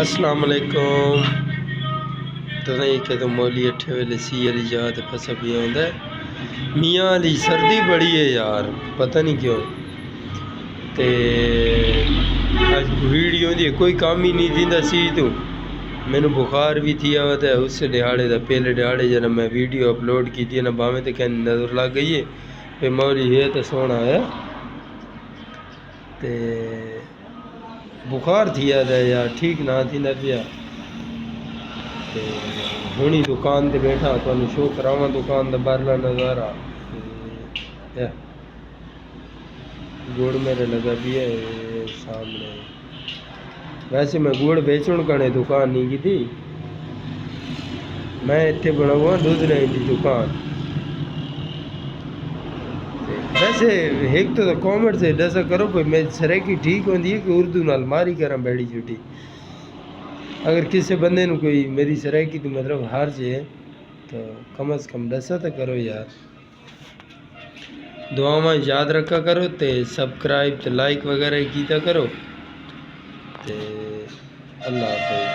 السلام علیکم. تسیں کہ تو مولی اٹھے ویلے سی علی جا تے پھسا پیا ہوندا ہے. میاں علی سردی بڑی ہے یار، پتہ نہیں کیوں. تے اج ویڈیو دی کوئی کام ہی نہیں دیندا سی تو مینوں بخار بھی تھی آوا تے اس دیہاڑے دا پہلے دیہاڑے جب میں ویڈیو اپلوڈ کیتی نا باویں تے کہیں نظر لگ گئی ہے پہ مولی ہے تے سونا ہے تے بخار تھی آدا ہے یار، ٹھیک نہ تھی نہ پیا. ہونی دکان تے بیٹھا تانوں شو کراواں دکان دا باہرلا نظارہ. گڑ میرے لگا بھی ہے سامنے. ویسے میں گڑ بیچن کنے دکان نہیں کی تھی، میں اتنے بناوا دودھ لینے کی دکان. ویسے ایک تو کامنٹ سے دسا کرو کوئی میں سریکی ٹھیک ہوندی ہے کہ اردو نال ماری کراں بیڑی چھوٹی. اگر کسی بندے نو کوئی میری سرائکی تو مطلب حرج ہے تو کم از کم دسا تو کرو یار. دعاواں یاد رکھا کرو تے سبسکرائب تے لائک وغیرہ کیتا کرو تے اللہ حافظ.